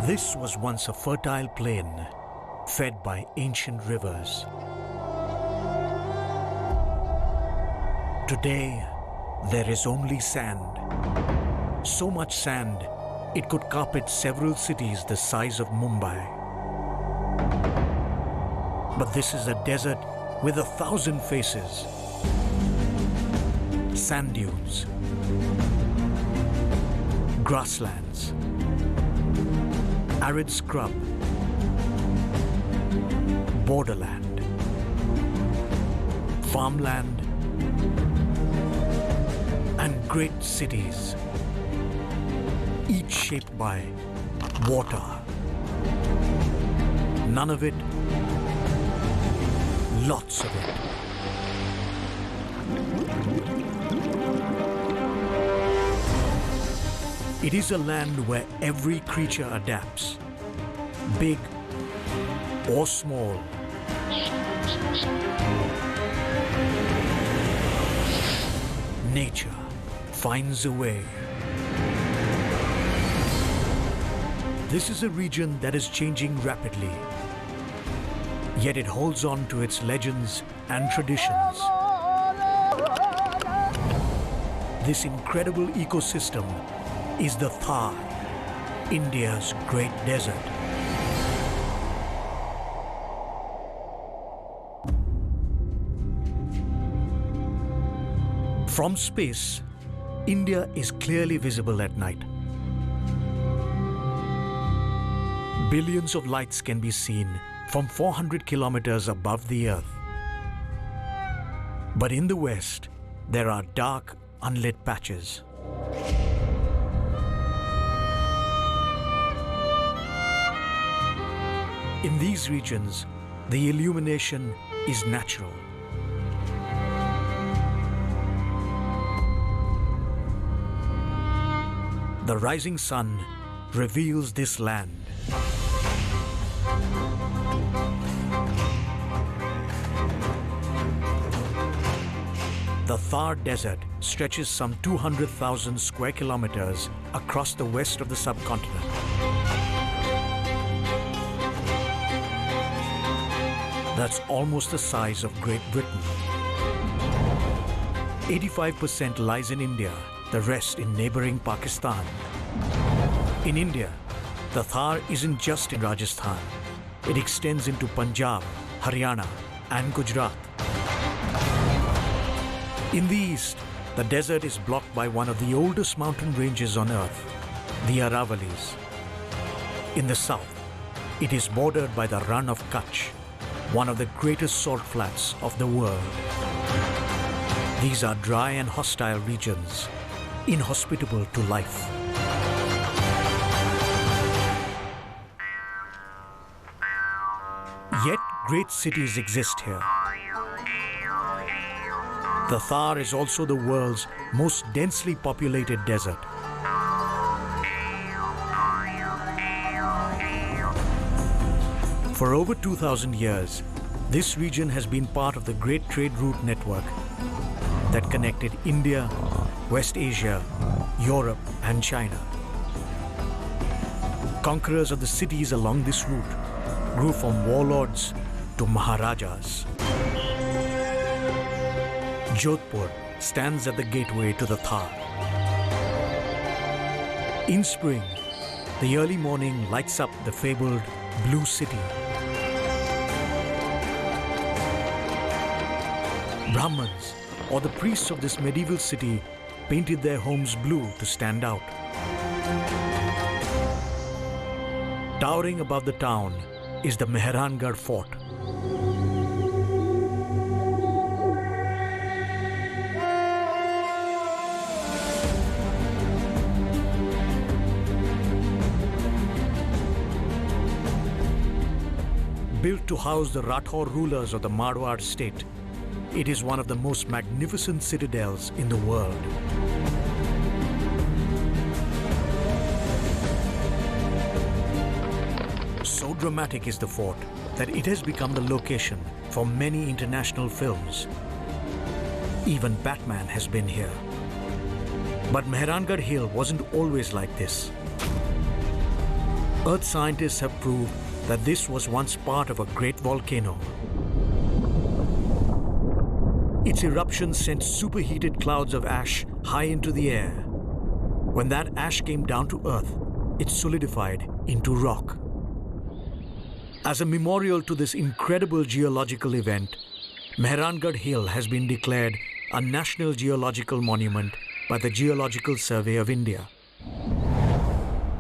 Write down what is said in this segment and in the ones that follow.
This was once a fertile plain, fed by ancient rivers. Today, there is only sand. So much sand, it could carpet several cities the size of Mumbai. But this is a desert with 1,000 faces. Sand dunes, grasslands, arid scrub, borderland, farmland, and great cities, each shaped by water. None of it, lots of it. It is a land where every creature adapts, big or small. Nature finds a way. This is a region that is changing rapidly, yet it holds on to its legends and traditions. This incredible ecosystem is the Thar, India's great desert. From space, India is clearly visible at night. Billions of lights can be seen from 400 kilometers above the Earth. But in the west, there are dark, unlit patches. In these regions, the illumination is natural. The rising sun reveals this land. The Thar Desert stretches some 200,000 square kilometers across the west of the subcontinent. That's almost the size of Great Britain. 85% lies in India, the rest in neighboring Pakistan. In India, the Thar isn't just in Rajasthan. It extends into Punjab, Haryana, and Gujarat. In the east, the desert is blocked by one of the oldest mountain ranges on Earth, the Aravalis. In the south, it is bordered by the Run of Kutch, one of the greatest salt flats of the world. These are dry and hostile regions, inhospitable to life. Yet great cities exist here. The Thar is also the world's most densely populated desert. For over 2,000 years, this region has been part of the great trade route network that connected India, West Asia, Europe, and China. Conquerors of the cities along this route grew from warlords to Maharajas. Jodhpur stands at the gateway to the Thar. In spring, the early morning lights up the fabled Blue City. Brahmins, or the priests of this medieval city, painted their homes blue to stand out. Towering above the town is the Mehrangarh Fort. Built to house the Rathore rulers of the Marwar state, it is one of the most magnificent citadels in the world. So dramatic is the fort that it has become the location for many international films. Even Batman has been here. But Mehrangarh Hill wasn't always like this. Earth scientists have proved that this was once part of a great volcano. Its eruption sent superheated clouds of ash high into the air. When that ash came down to Earth, it solidified into rock. As a memorial to this incredible geological event, Mehrangarh Hill has been declared a National Geological Monument by the Geological Survey of India.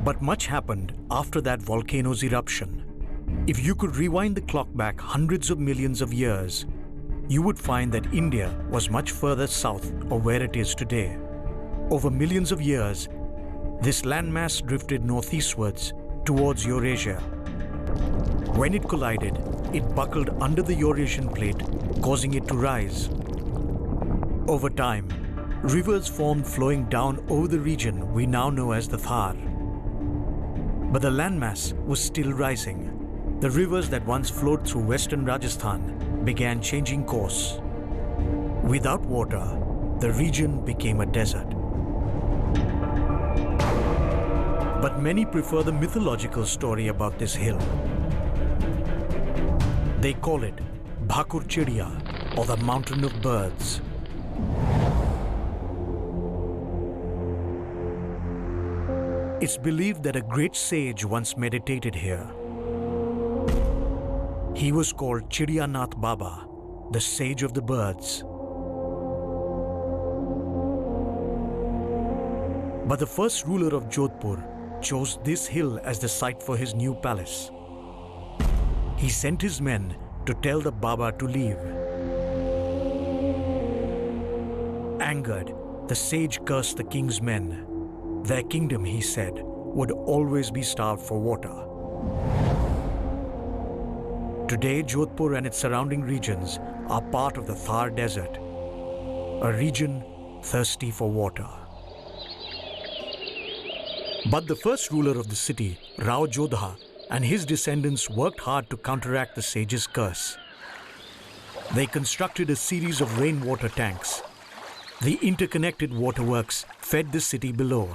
But much happened after that volcano's eruption. If you could rewind the clock back hundreds of millions of years, you would find that India was much further south of where it is today. Over millions of years, this landmass drifted northeastwards towards Eurasia. When it collided, it buckled under the Eurasian plate, causing it to rise. Over time, rivers formed flowing down over the region we now know as the Thar. But the landmass was still rising. The rivers that once flowed through western Rajasthan began changing course. Without water, the region became a desert. But many prefer the mythological story about this hill. They call it Bhakur Chidiya, or the Mountain of Birds. It's believed that a great sage once meditated here. He was called Chidiyanath Baba, the sage of the birds. But the first ruler of Jodhpur chose this hill as the site for his new palace. He sent his men to tell the Baba to leave. Angered, the sage cursed the king's men. Their kingdom, he said, would always be starved for water. Today, Jodhpur and its surrounding regions are part of the Thar Desert, a region thirsty for water. But the first ruler of the city, Rao Jodha, and his descendants worked hard to counteract the sage's curse. They constructed a series of rainwater tanks. The interconnected waterworks fed the city below.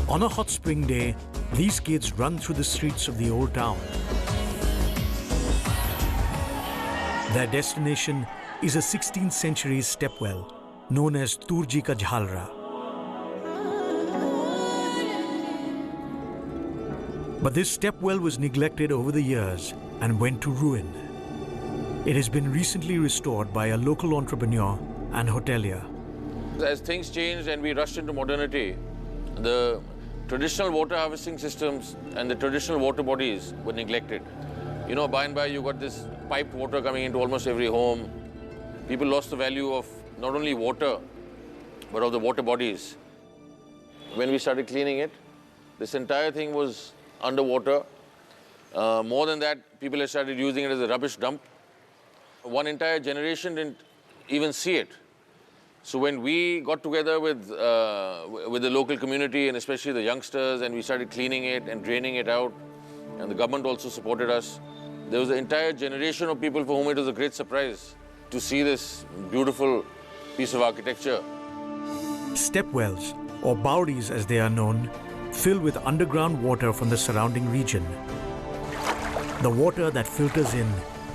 On a hot spring day, these kids run through the streets of the old town. Their destination is a 16th century stepwell known as Turji Ka Jhalra. But this stepwell was neglected over the years and went to ruin. It has been recently restored by a local entrepreneur and hotelier. As things changed and we rushed into modernity, the traditional water harvesting systems and the traditional water bodies were neglected. You know, by and by you got this piped water coming into almost every home. People lost the value of not only water, but of the water bodies. When we started cleaning it, this entire thing was underwater. More than that, people had started using it as a rubbish dump. One entire generation didn't even see it. So when we got together with the local community and especially the youngsters, and we started cleaning it and draining it out, and the government also supported us, there was an entire generation of people for whom it was a great surprise to see this beautiful piece of architecture. Stepwells, or bawdis as they are known, fill with underground water from the surrounding region. The water that filters in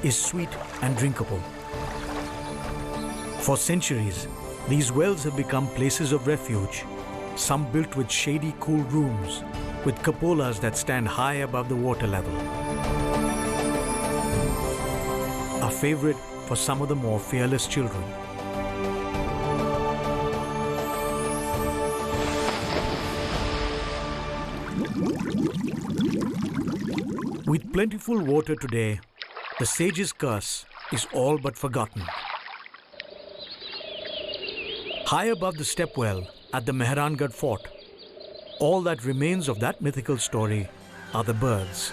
is sweet and drinkable. For centuries, these wells have become places of refuge, some built with shady, cool rooms, with cupolas that stand high above the water level. A favorite for some of the more fearless children. With plentiful water today, the sage's curse is all but forgotten. High above the stepwell at the Mehrangarh Fort, all that remains of that mythical story are the birds.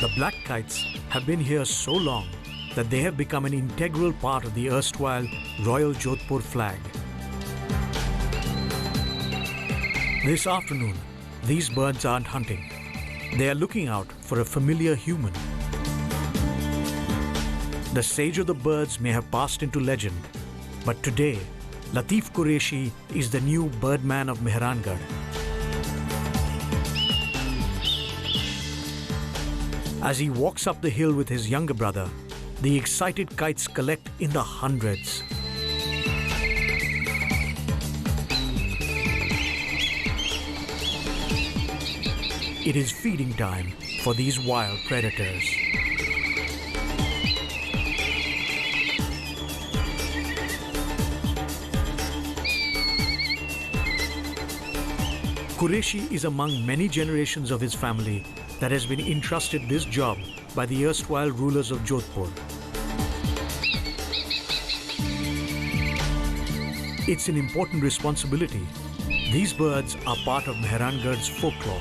The black kites have been here so long that they have become an integral part of the erstwhile Royal Jodhpur flag. This afternoon, these birds aren't hunting. They are looking out for a familiar human. The sage of the birds may have passed into legend, but today, Latif Qureshi is the new birdman of Mehrangarh. As he walks up the hill with his younger brother, the excited kites collect in the hundreds. It is feeding time for these wild predators. Qureshi is among many generations of his family that has been entrusted this job by the erstwhile rulers of Jodhpur. It's an important responsibility. These birds are part of Mehrangarh's folklore.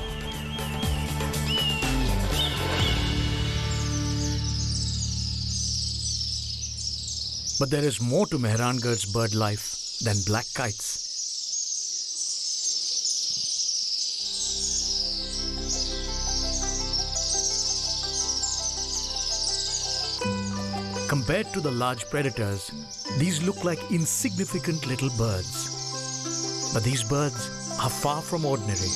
But there is more to Mehrangarh's bird life than black kites. Compared to the large predators, these look like insignificant little birds. But these birds are far from ordinary.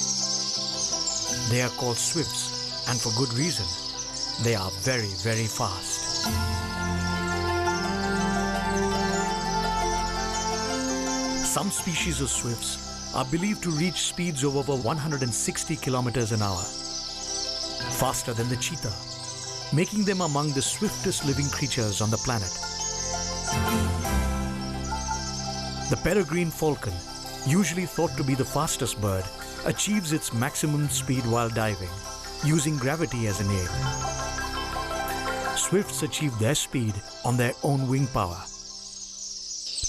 They are called swifts, and for good reason. They are very, very fast. Some species of swifts are believed to reach speeds of over 160 kilometers an hour, faster than the cheetah, making them among the swiftest living creatures on the planet. The peregrine falcon, usually thought to be the fastest bird, achieves its maximum speed while diving, using gravity as an aid. Swifts achieve their speed on their own wing power.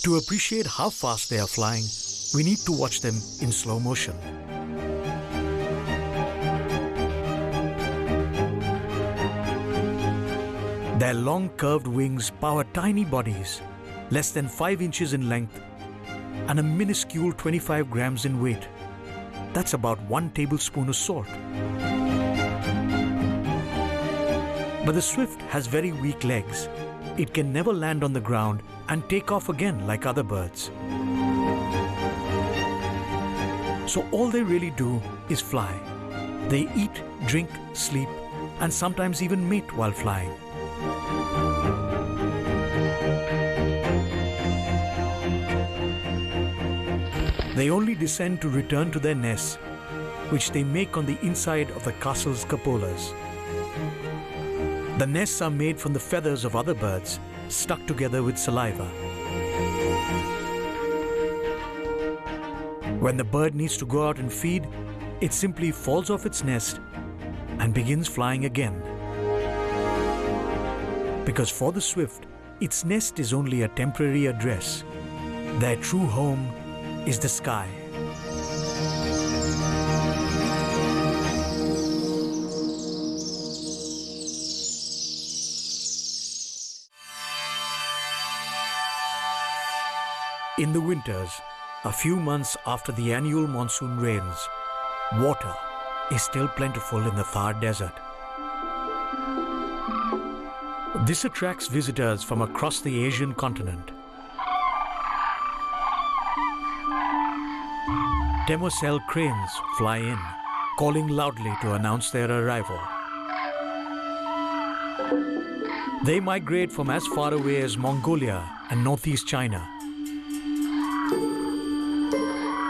To appreciate how fast they are flying, we need to watch them in slow motion. Their long curved wings power tiny bodies, less than 5 inches in length and a minuscule 25 grams in weight. That's about 1 tablespoon of salt. But the swift has very weak legs. It can never land on the ground and take off again like other birds. So all they really do is fly. They eat, drink, sleep, and sometimes even mate while flying. They only descend to return to their nests, which they make on the inside of the castle's cupolas. The nests are made from the feathers of other birds, stuck together with saliva. When the bird needs to go out and feed, it simply falls off its nest and begins flying again. Because for the swift, its nest is only a temporary address. Their true home is the sky. In the winters, a few months after the annual monsoon rains, water is still plentiful in the Thar desert. This attracts visitors from across the Asian continent. Temocel cranes fly in, calling loudly to announce their arrival. They migrate from as far away as Mongolia and northeast China,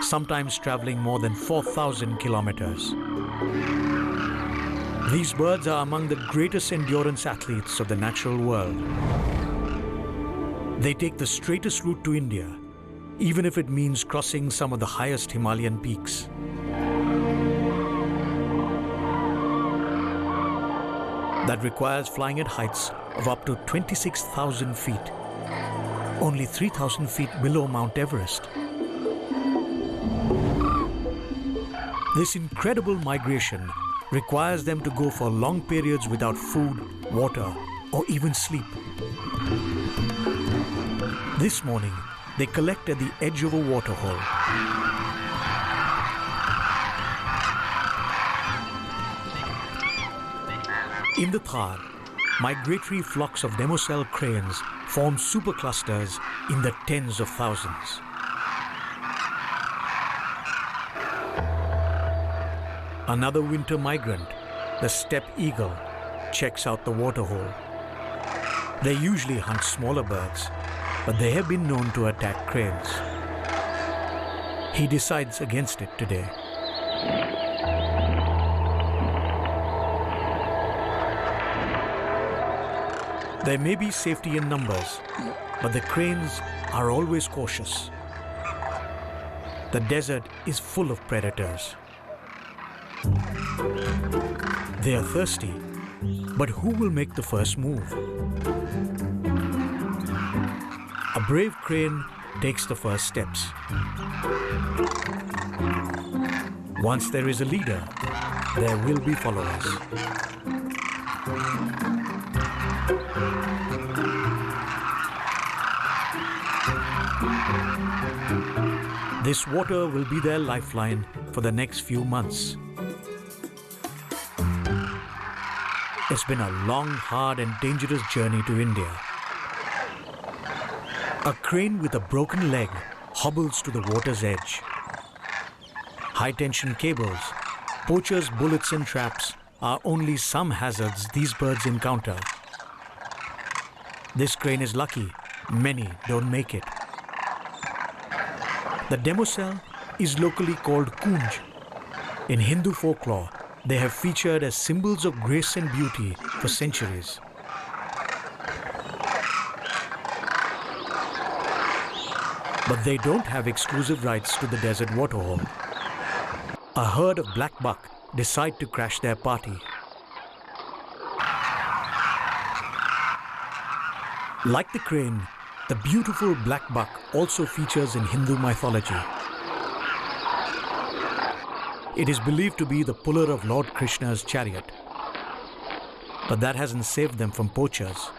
sometimes traveling more than 4,000 kilometers. These birds are among the greatest endurance athletes of the natural world. They take the straightest route to India, even if it means crossing some of the highest Himalayan peaks. That requires flying at heights of up to 26,000 feet, only 3,000 feet below Mount Everest. This incredible migration requires them to go for long periods without food, water, or even sleep. This morning, they collect at the edge of a waterhole. In the Thar, migratory flocks of democell cranes form superclusters in the tens of thousands. Another winter migrant, the steppe eagle, checks out the waterhole. They usually hunt smaller birds, but they have been known to attack cranes. He decides against it today. There may be safety in numbers, but the cranes are always cautious. The desert is full of predators. They are thirsty, but who will make the first move? A brave crane takes the first steps. Once there is a leader, there will be followers. This water will be their lifeline for the next few months. It's been a long, hard and dangerous journey to India. A crane with a broken leg hobbles to the water's edge. High-tension cables, poachers' bullets and traps are only some hazards these birds encounter. This crane is lucky. Many don't make it. The democell is locally called kunj. In Hindu folklore, they have featured as symbols of grace and beauty for centuries. But they don't have exclusive rights to the desert waterhole. A herd of black buck decide to crash their party. Like the crane, the beautiful black buck also features in Hindu mythology. It is believed to be the puller of Lord Krishna's chariot. But that hasn't saved them from poachers.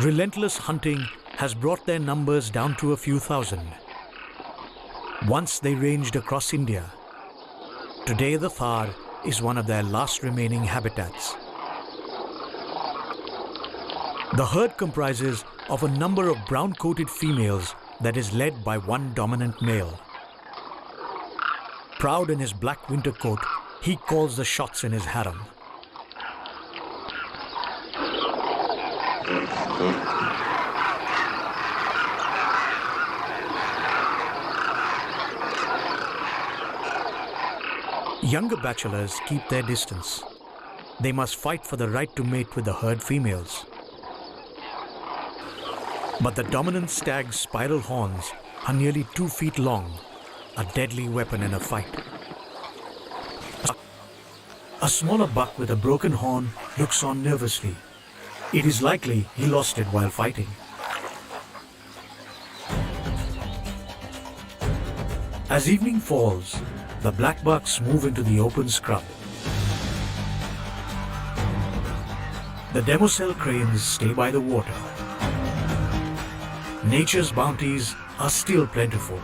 Relentless hunting has brought their numbers down to a few thousand. Once they ranged across India. Today the Thar is one of their last remaining habitats. The herd comprises of a number of brown-coated females that is led by one dominant male. Proud in his black winter coat, he calls the shots in his harem. Younger bachelors keep their distance. They must fight for the right to mate with the herd females. But the dominant stag's spiral horns are nearly 2 feet long, a deadly weapon in a fight. A smaller buck with a broken horn looks on nervously. It is likely he lost it while fighting. As evening falls, the black bucks move into the open scrub. The democell cranes stay by the water. Nature's bounties are still plentiful.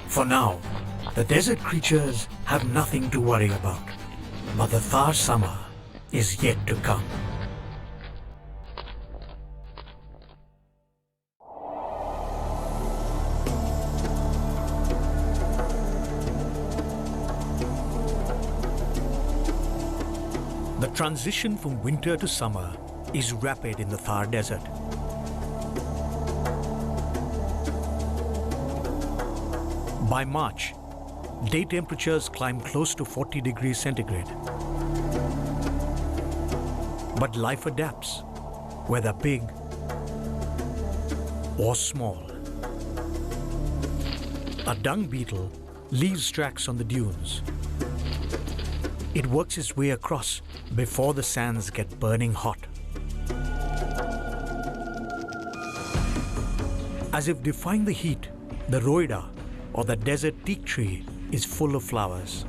For now, the desert creatures have nothing to worry about, but the Thar summer is yet to come. The transition from winter to summer is rapid in the Thar desert. By March, day temperatures climb close to 40 degrees centigrade. But life adapts, whether big or small. A dung beetle leaves tracks on the dunes. It works its way across before the sands get burning hot. As if defying the heat, the roida, or the desert teak tree, is full of flowers.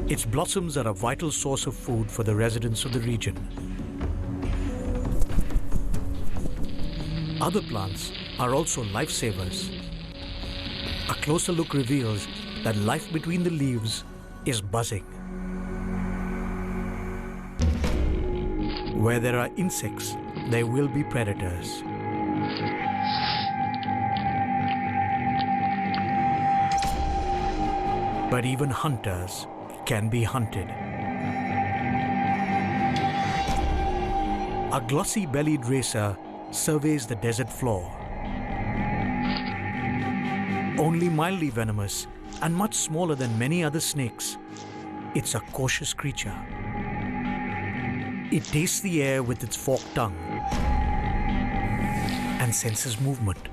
Its blossoms are a vital source of food for the residents of the region. Other plants are also lifesavers. A closer look reveals that life between the leaves is buzzing. Where there are insects, there will be predators. But even hunters can be hunted. A glossy-bellied racer surveys the desert floor. Only mildly venomous and much smaller than many other snakes, it's a cautious creature. It tastes the air with its forked tongue and senses movement.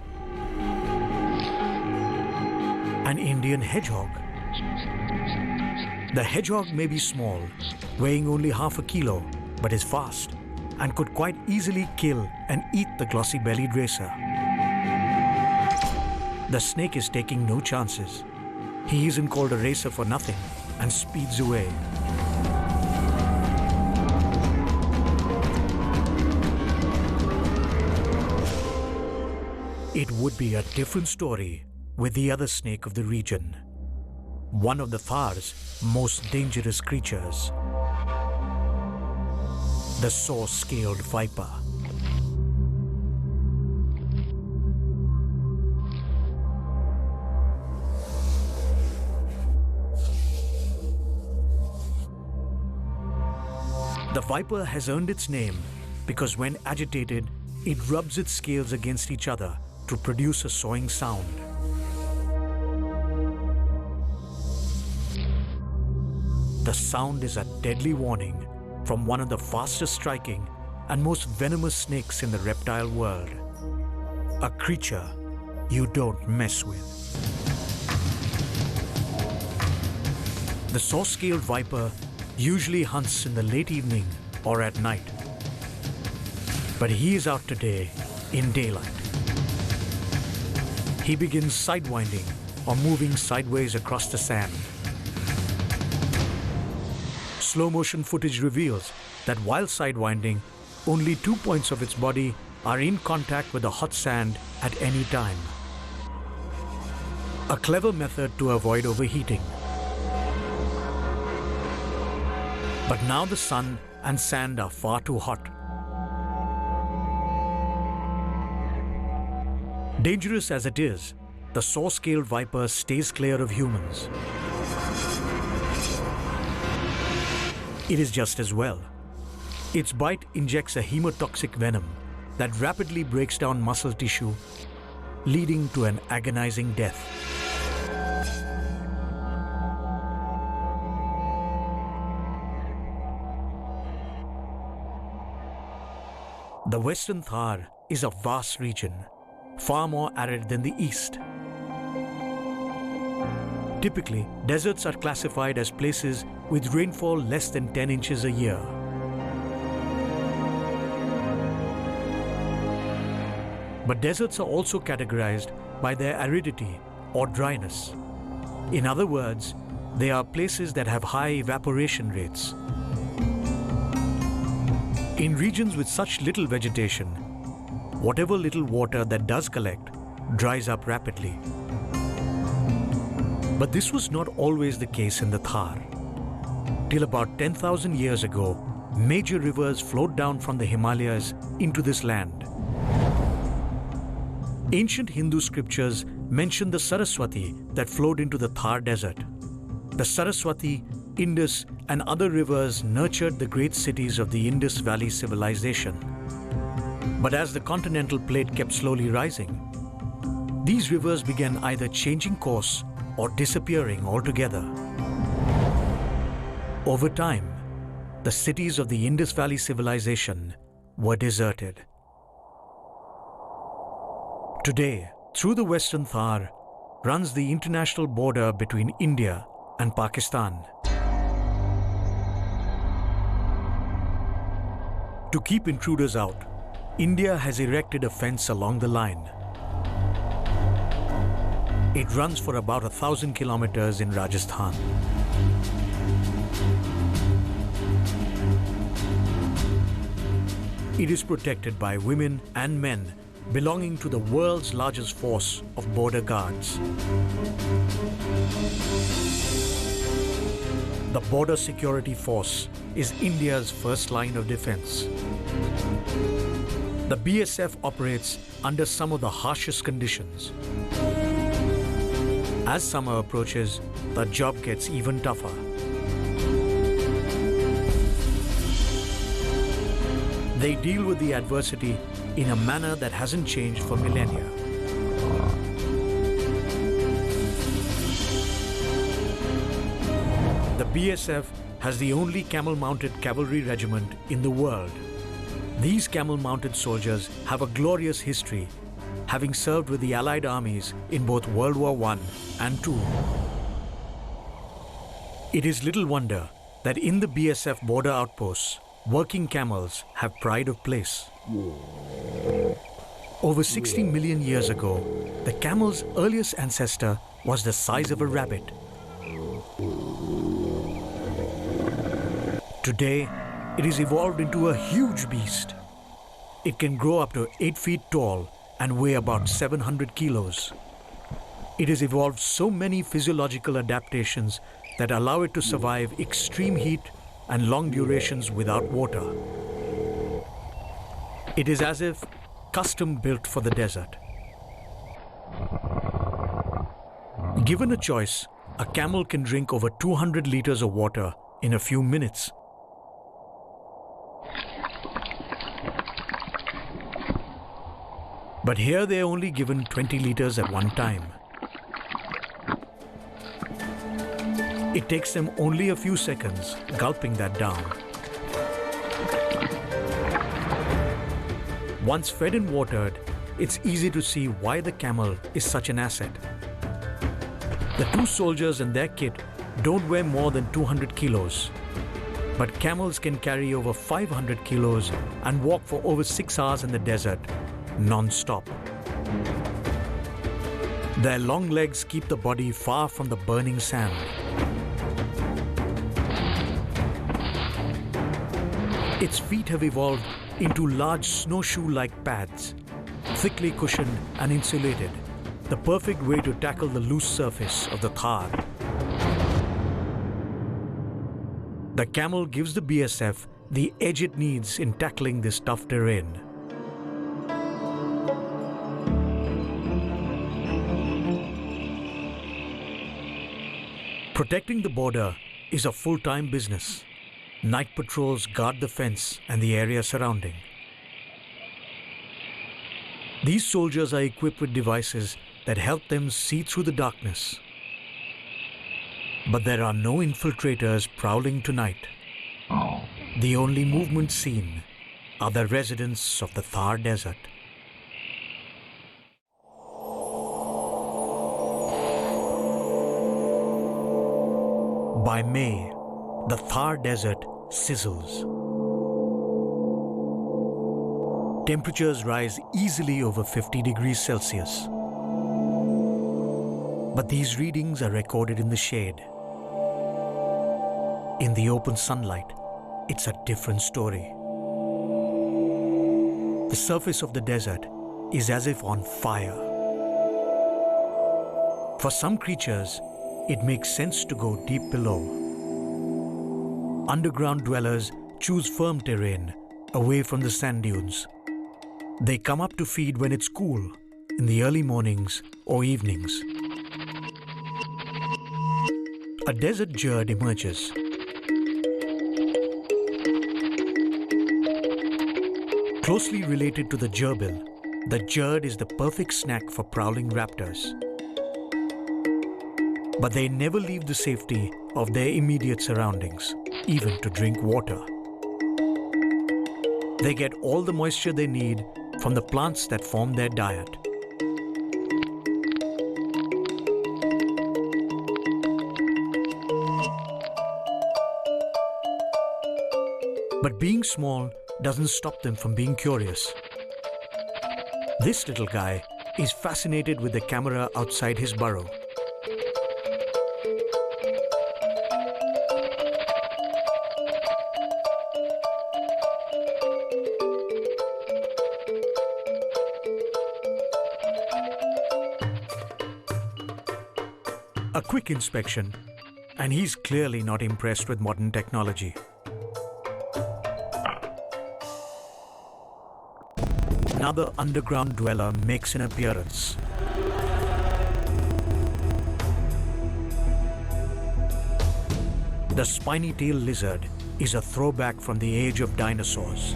An Indian hedgehog. The hedgehog may be small, weighing only half a kilo, but is fast and could quite easily kill and eat the glossy-bellied racer. The snake is taking no chances. He isn't called a racer for nothing and speeds away. It would be a different story with the other snake of the region, one of the Thar's most dangerous creatures, the saw-scaled viper. The viper has earned its name because when agitated, it rubs its scales against each other to produce a sawing sound. The sound is a deadly warning from one of the fastest striking and most venomous snakes in the reptile world. A creature you don't mess with. The saw-scaled viper usually hunts in the late evening or at night. But he is out today in daylight. He begins sidewinding or moving sideways across the sand. Slow-motion footage reveals that while sidewinding, only 2 points of its body are in contact with the hot sand at any time. A clever method to avoid overheating. But now the sun and sand are far too hot. Dangerous as it is, the saw-scaled viper stays clear of humans. It is just as well. Its bite injects a hemotoxic venom that rapidly breaks down muscle tissue, leading to an agonizing death. The Western Thar is a vast region, far more arid than the East. Typically, deserts are classified as places with rainfall less than 10 inches a year. But deserts are also categorized by their aridity or dryness. In other words, they are places that have high evaporation rates. In regions with such little vegetation, whatever little water that does collect dries up rapidly. But this was not always the case in the Thar. Till about 10,000 years ago, major rivers flowed down from the Himalayas into this land. Ancient Hindu scriptures mention the Saraswati that flowed into the Thar desert. The Saraswati, Indus, and other rivers nurtured the great cities of the Indus Valley civilization. But as the continental plate kept slowly rising, these rivers began either changing course or disappearing altogether. Over time, the cities of the Indus Valley civilization were deserted. Today, through the Western Thar, runs the international border between India and Pakistan. To keep intruders out, India has erected a fence along the line. It runs for about 1,000 kilometers in Rajasthan. It is protected by women and men belonging to the world's largest force of border guards. The Border Security Force is India's first line of defense. The BSF operates under some of the harshest conditions. As summer approaches, the job gets even tougher. They deal with the adversity in a manner that hasn't changed for millennia. The BSF has the only camel-mounted cavalry regiment in the world. These camel-mounted soldiers have a glorious history, having served with the Allied armies in both World War I and II. It is little wonder that in the BSF border outposts, working camels have pride of place. Over 60 million years ago, the camel's earliest ancestor was the size of a rabbit. Today, it is evolved into a huge beast. It can grow up to 8 feet tall and weigh about 700 kilos. It has evolved so many physiological adaptations that allow it to survive extreme heat and long durations without water. It is as if custom built for the desert. Given a choice, a camel can drink over 200 liters of water in a few minutes. But here they are only given 20 liters at one time. It takes them only a few seconds, gulping that down. Once fed and watered, it's easy to see why the camel is such an asset. The two soldiers and their kit don't weigh more than 200 kilos. But camels can carry over 500 kilos and walk for over 6 hours in the desert, non-stop. Their long legs keep the body far from the burning sand. Its feet have evolved into large snowshoe-like pads, thickly cushioned and insulated, the perfect way to tackle the loose surface of the Thar. The camel gives the BSF the edge it needs in tackling this tough terrain. Protecting the border is a full-time business. Night patrols guard the fence and the area surrounding. These soldiers are equipped with devices that help them see through the darkness. But there are no infiltrators prowling tonight. The only movement seen are the residents of the Thar Desert. By May, the Thar Desert sizzles. Temperatures rise easily over 50 degrees Celsius. But these readings are recorded in the shade. In the open sunlight, it's a different story. The surface of the desert is as if on fire. For some creatures, it makes sense to go deep below. Underground dwellers choose firm terrain, away from the sand dunes. They come up to feed when it's cool, in the early mornings or evenings. A desert jerd emerges. Closely related to the gerbil, the jerd is the perfect snack for prowling raptors. But they never leave the safety of their immediate surroundings, even to drink water. They get all the moisture they need from the plants that form their diet. But being small doesn't stop them from being curious. This little guy is fascinated with the camera outside his burrow. A quick inspection, And he's clearly not impressed with modern technology. Another underground dweller makes an appearance. The spiny-tailed lizard is a throwback from the age of dinosaurs.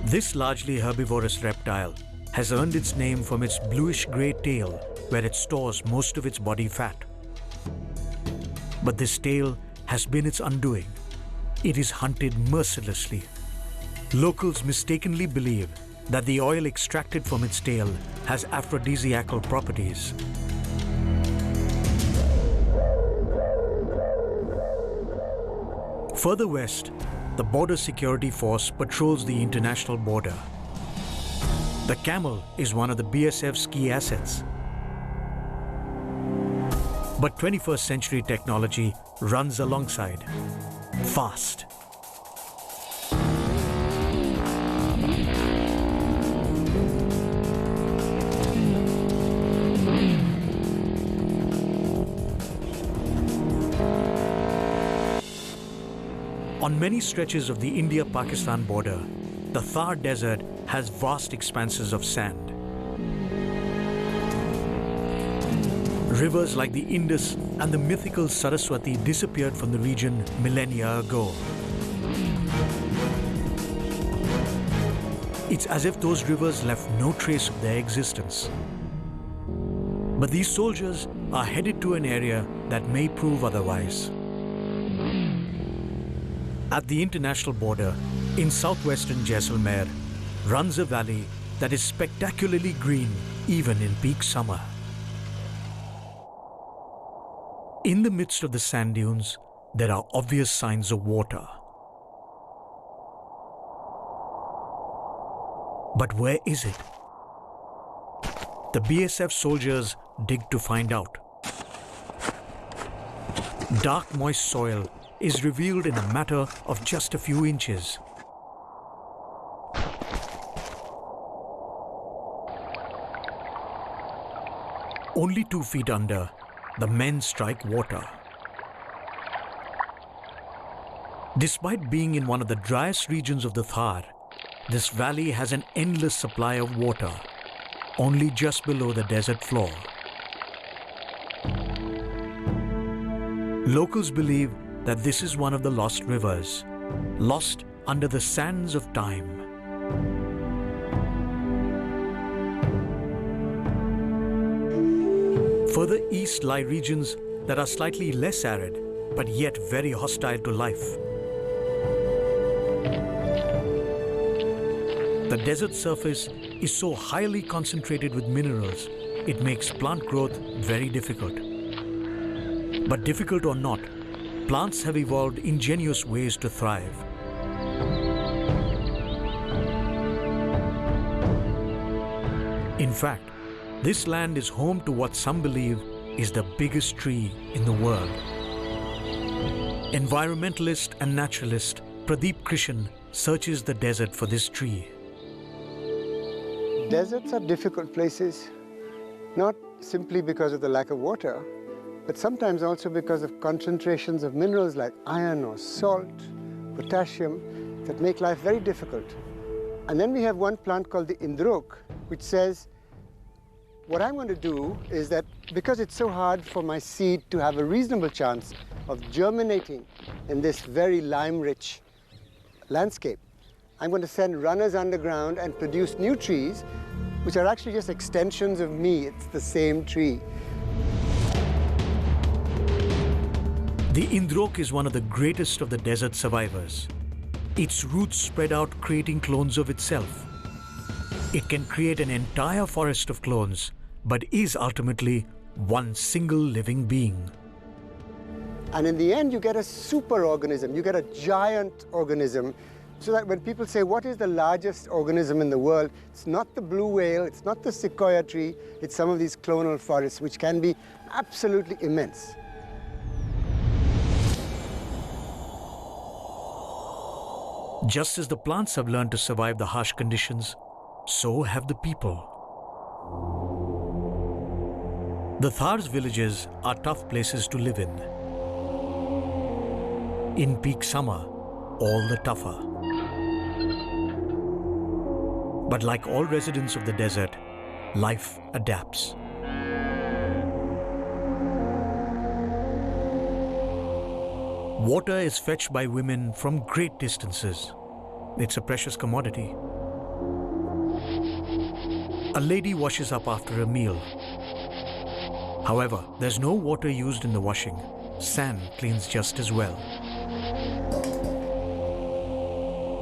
This largely herbivorous reptile has earned its name from its bluish-grey tail, where it stores most of its body fat. But this tail has been its undoing. It is hunted mercilessly. Locals mistakenly believe that the oil extracted from its tail has aphrodisiacal properties. Further west, the Border Security Force patrols the international border. The camel is one of the BSF's key assets. But 21st century technology runs alongside, fast. On many stretches of the India-Pakistan border, the Thar desert has vast expanses of sand. Rivers like the Indus and the mythical Saraswati disappeared from the region millennia ago. It's as if those rivers left no trace of their existence. But these soldiers are headed to an area that may prove otherwise. At the international border, in southwestern Jaisalmer, runs a valley that is spectacularly green even in peak summer. In the midst of the sand dunes, there are obvious signs of water. But where is it? The BSF soldiers dig to find out. Dark, moist soil is revealed in a matter of just a few inches. Only 2 feet under, the men strike water. Despite being in one of the driest regions of the Thar, this valley has an endless supply of water, only just below the desert floor. Locals believe that this is one of the lost rivers, lost under the sands of time. Further east lie regions that are slightly less arid, but yet very hostile to life. The desert surface is so highly concentrated with minerals, it makes plant growth very difficult. But difficult or not, plants have evolved ingenious ways to thrive. In fact, this land is home to what some believe is the biggest tree in the world. Environmentalist and naturalist Pradeep Krishan searches the desert for this tree. Deserts are difficult places, not simply because of the lack of water, but sometimes also because of concentrations of minerals like iron or salt, potassium, that make life very difficult. And then we have one plant called the Indrok, which says, what I'm going to do is that because it's so hard for my seed to have a reasonable chance of germinating in this very lime-rich landscape, I'm going to send runners underground and produce new trees, which are actually just extensions of me. It's the same tree. The Indrok is one of the greatest of the desert survivors. Its roots spread out, creating clones of itself. It can create an entire forest of clones, but is ultimately one single living being. And in the end, you get a superorganism. You get a giant organism. So that when people say, what is the largest organism in the world? It's not the blue whale, it's not the sequoia tree, it's some of these clonal forests, which can be absolutely immense. Just as the plants have learned to survive the harsh conditions, so have the people. The Thar's villages are tough places to live in. In peak summer, all the tougher. But like all residents of the desert, life adapts. Water is fetched by women from great distances. It's a precious commodity. A lady washes up after a meal. However, there's no water used in the washing. Sand cleans just as well.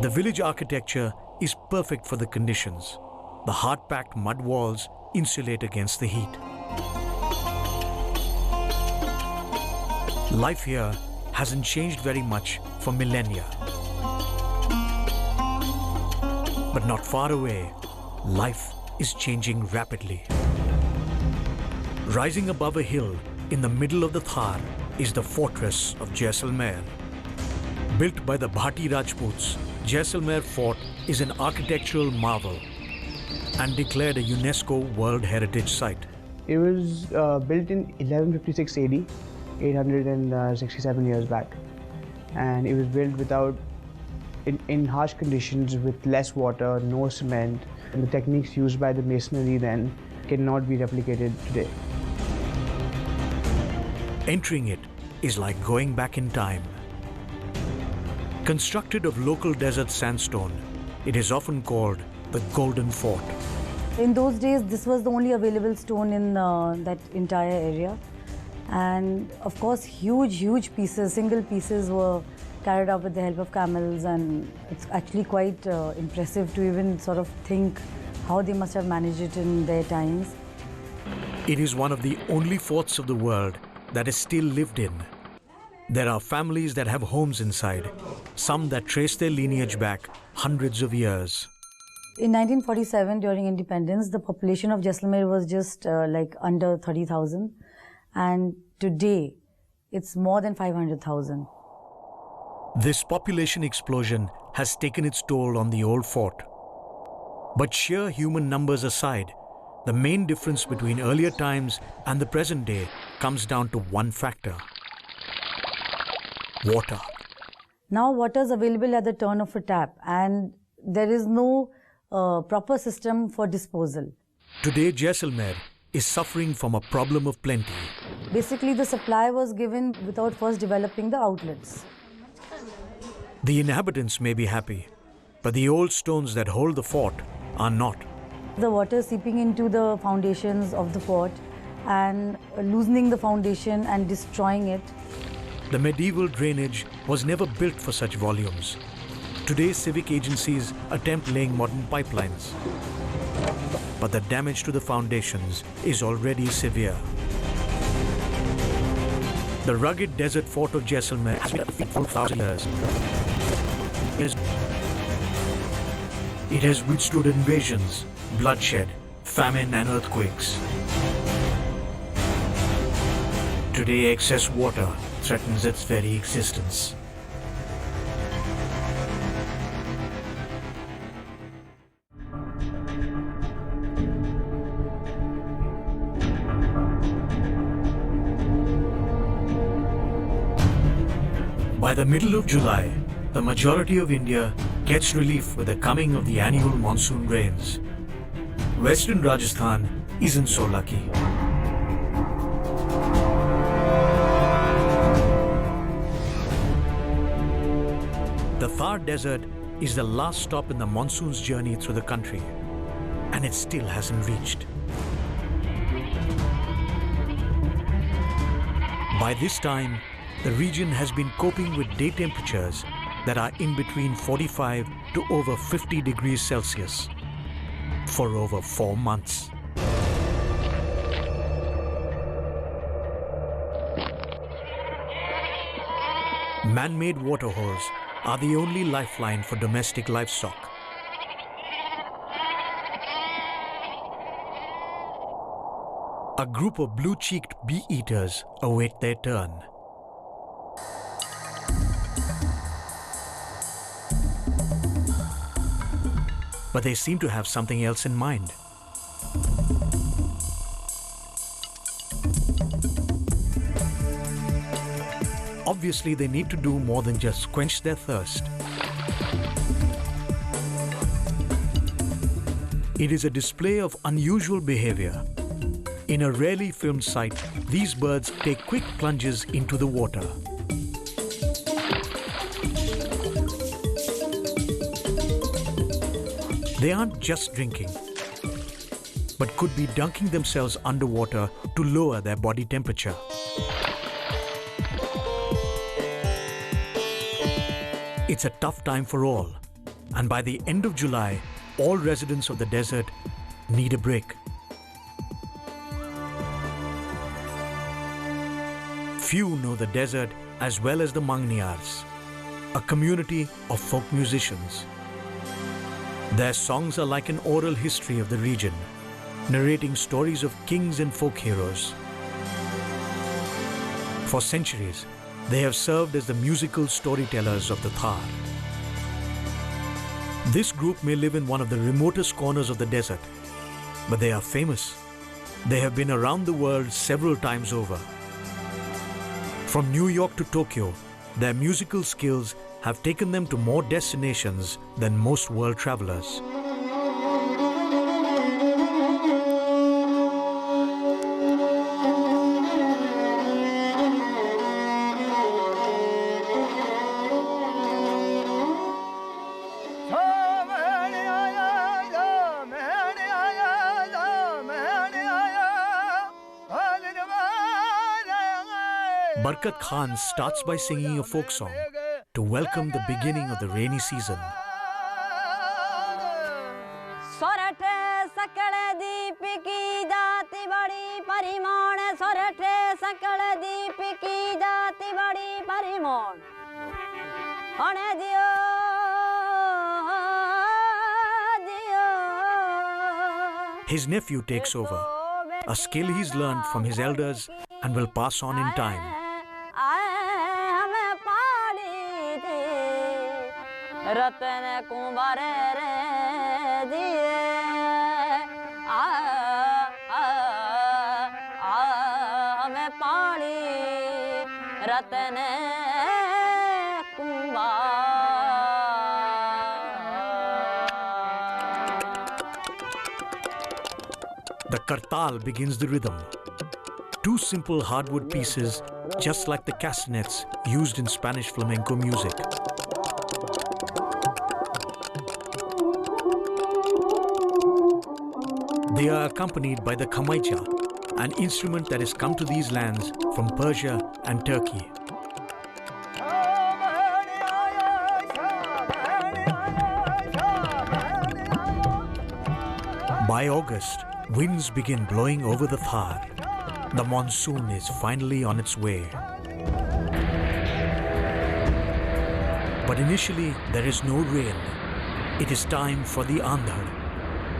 The village architecture is perfect for the conditions. The hard-packed mud walls insulate against the heat. Life here hasn't changed very much for millennia. But not far away, life is changing rapidly. Rising above a hill in the middle of the Thar is the fortress of Jaisalmer. Built by the Bhati Rajputs, Jaisalmer Fort is an architectural marvel and declared a UNESCO World Heritage Site. It was built in 1156 AD, 867 years back, and it was built in harsh conditions with less water, no cement, and the techniques used by the masonry then cannot be replicated today. Entering it is like going back in time. Constructed of local desert sandstone, it is often called the Golden Fort. In those days, this was the only available stone in that entire area. And of course, huge pieces, single pieces were carried up with the help of camels, and it's actually quite impressive to even sort of think how they must have managed it in their times. It is one of the only forts of the world that is still lived in. There are families that have homes inside, some that trace their lineage back hundreds of years. In 1947, during independence, the population of Jaisalmer was just like under 30,000. And today, it's more than 500,000. This population explosion has taken its toll on the old fort. But sheer human numbers aside, the main difference between earlier times and the present day comes down to one factor: water. Now water is available at the turn of a tap, and there is no proper system for disposal. Today, Jaisalmer is suffering from a problem of plenty. Basically, the supply was given without first developing the outlets. The inhabitants may be happy, but the old stones that hold the fort are not. The water seeping into the foundations of the fort and loosening the foundation and destroying it. The medieval drainage was never built for such volumes. Today, civic agencies attempt laying modern pipelines. But the damage to the foundations is already severe. The rugged desert fort of Jaisalmer has been at the feet for 1,000 years. It has withstood invasions, bloodshed, famine and earthquakes. Today, excess water threatens its very existence. By the middle of July, the majority of India gets relief with the coming of the annual monsoon rains. Western Rajasthan isn't so lucky. The Thar Desert is the last stop in the monsoon's journey through the country, and it still hasn't reached. By this time, the region has been coping with day temperatures that are in between 45 to over 50 degrees Celsius for over 4 months. Man-made waterholes are the only lifeline for domestic livestock. A group of blue-cheeked bee-eaters await their turn. But they seem to have something else in mind. obviously they need to do more than just quench their thirst. It is a display of unusual behavior. In a rarely filmed sight, these birds take quick plunges into the water. They aren't just drinking, but could be dunking themselves underwater to lower their body temperature. It's a tough time for all, and by the end of July, all residents of the desert need a break. Few know the desert as well as the Mangniyars, a community of folk musicians. Their songs are like an oral history of the region, narrating stories of kings and folk heroes. For centuries, they have served as the musical storytellers of the Thar. This group may live in one of the remotest corners of the desert, but they are famous. They have been around the world several times over. From New York to Tokyo, their musical skills have taken them to more destinations than most world travelers. Barkat Khan starts by singing a folk song to welcome the beginning of the rainy season. His nephew takes over, a skill he's learned from his elders and will pass on in time. The kartal begins the rhythm. Two simple hardwood pieces, just like the castanets used in Spanish flamenco music. They are accompanied by the khamaicha, an instrument that has come to these lands from Persia and Turkey. By August, winds begin blowing over the Thar. The monsoon is finally on its way. But initially, there is no rain. It is time for the andhar,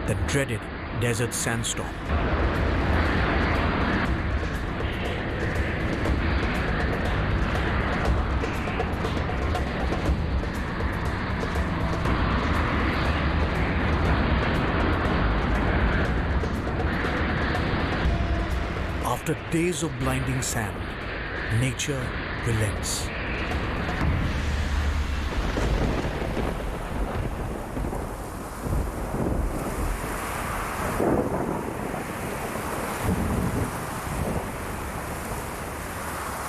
the dreaded desert sandstorm. After days of blinding sand, nature relents.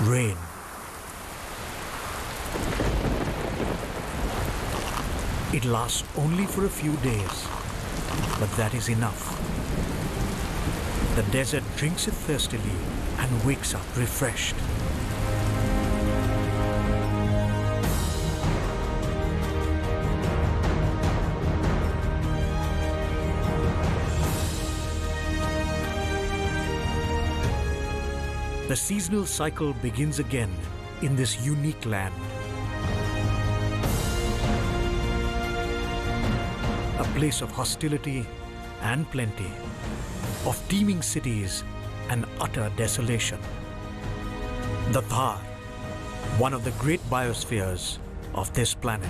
Rain. It lasts only for a few days, but that is enough. The desert drinks it thirstily and wakes up refreshed. The seasonal cycle begins again in this unique land. A place of hostility and plenty, of teeming cities and utter desolation. The Thar, one of the great biospheres of this planet.